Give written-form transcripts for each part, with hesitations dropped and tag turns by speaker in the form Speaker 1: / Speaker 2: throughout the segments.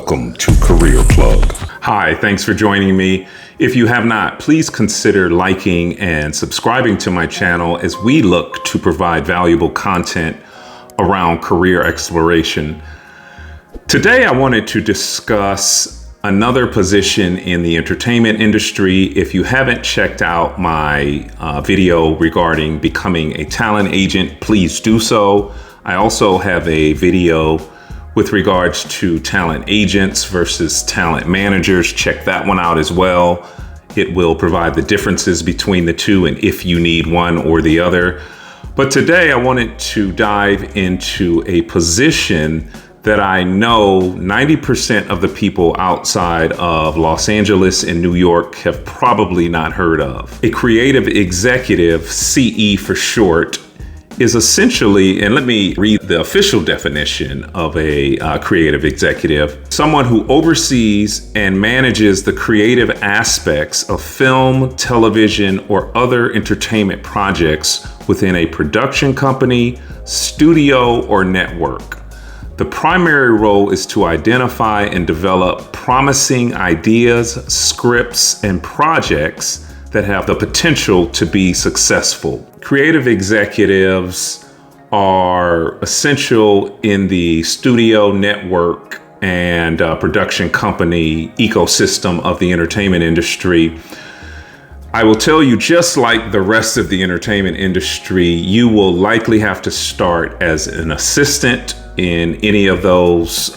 Speaker 1: Welcome to Career Plug. Hi, thanks for joining me. If you have not, please consider liking and subscribing to my channel as we look to provide valuable content around career exploration. Today, I wanted to discuss another position in the entertainment industry. If you haven't checked out my video regarding becoming a talent agent, please do so. I also have a video with regards to talent agents versus talent managers. Check that one out as well. It will provide the differences between the two and if you need one or the other. But today I wanted to dive into a position that I know 90% of the people outside of Los Angeles and New York have probably not heard of. A creative executive, CE for short, is essentially, and let me read the official definition of a creative executive, someone who oversees and manages the creative aspects of film, television, or other entertainment projects within a production company, studio, or network. The primary role is to identify and develop promising ideas, scripts, and projects that have the potential to be successful. Creative executives are essential in the studio, network, and production company ecosystem of the entertainment industry. I will tell you, just like the rest of the entertainment industry, you will likely have to start as an assistant in any of those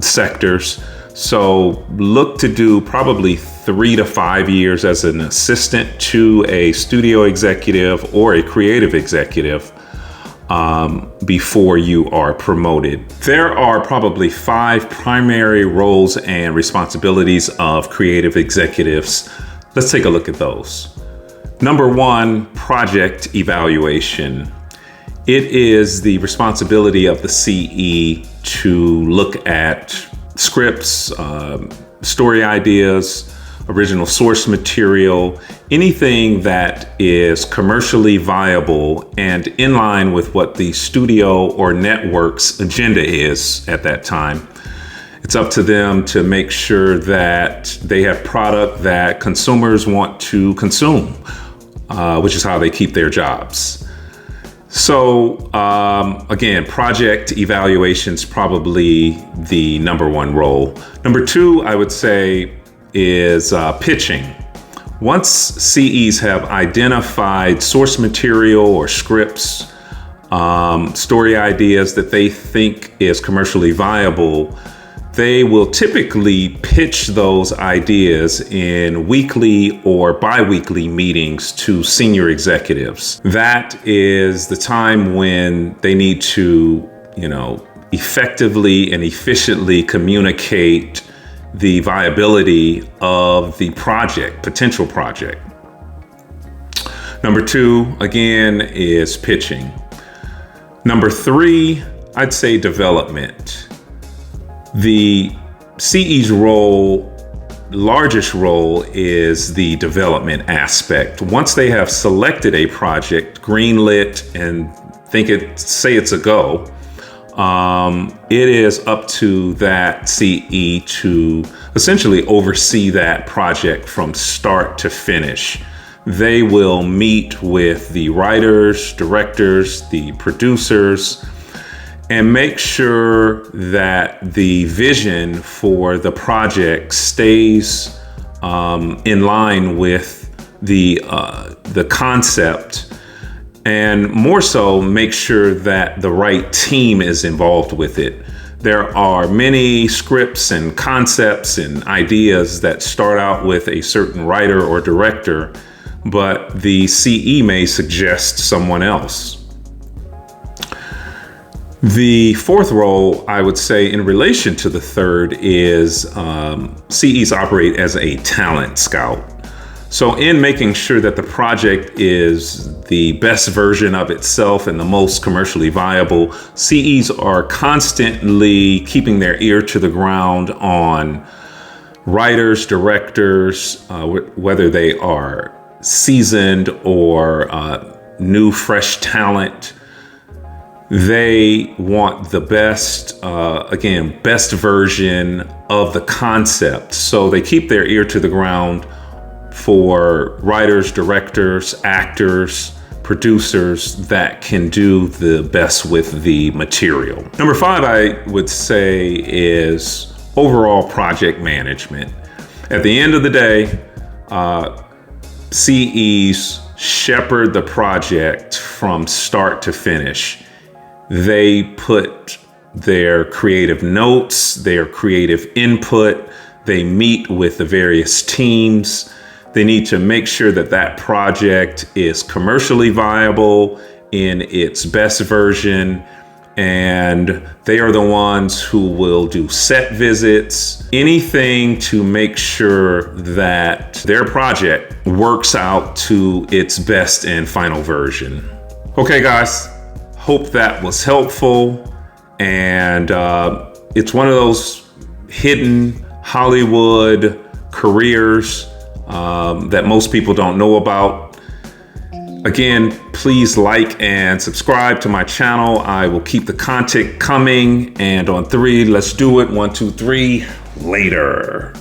Speaker 1: sectors. So look to do probably 3 to 5 years as an assistant to a studio executive or a creative executive before you are promoted. There are probably 5 primary roles and responsibilities of creative executives. Let's take a look at those. Number 1, project evaluation. It is the responsibility of the CE to look at scripts, story ideas, original source material, anything that is commercially viable and in line with what the studio or network's agenda is at that time. It's up to them to make sure that they have product that consumers want to consume, which is how they keep their jobs. So again, project evaluation is probably the number 1 role. Number 2, I would say, is pitching. Once CEs have identified source material or scripts, story ideas that they think is commercially viable, they will typically pitch those ideas in weekly or bi-weekly meetings to senior executives. That is the time when they need to, effectively and efficiently communicate the viability of the potential project. Number 2, again, is pitching. Number 3, I'd say development. The CE's largest role is the development aspect. Once they have selected a project, greenlit, and say it's a go, it is up to that CE to essentially oversee that project from start to finish. They will meet with the writers, directors, the producers, and make sure that the vision for the project stays in line with the concept, and more so make sure that the right team is involved with it. There are many scripts and concepts and ideas that start out with a certain writer or director, but the CE may suggest someone else. The 4th role, I would say, in relation to the 3rd, is CEs operate as a talent scout. So in making sure that the project is the best version of itself and the most commercially viable, CEs are constantly keeping their ear to the ground on writers, directors, whether they are seasoned or new, fresh talent. They want the best, best version of the concept. So they keep their ear to the ground for writers, directors, actors, producers that can do the best with the material. Number 5, I would say, is overall project management. At the end of the day, CEs shepherd the project from start to finish. They put their creative notes, their creative input, they meet with the various teams. They need to make sure that that project is commercially viable in its best version. And they are the ones who will do set visits, anything to make sure that their project works out to its best and final version. Okay, guys, hope that was helpful. And it's one of those hidden Hollywood careers that most people don't know about. Again, please like and subscribe to my channel. I will keep the content coming. And on 3, let's do it. 1, 2, 3, later.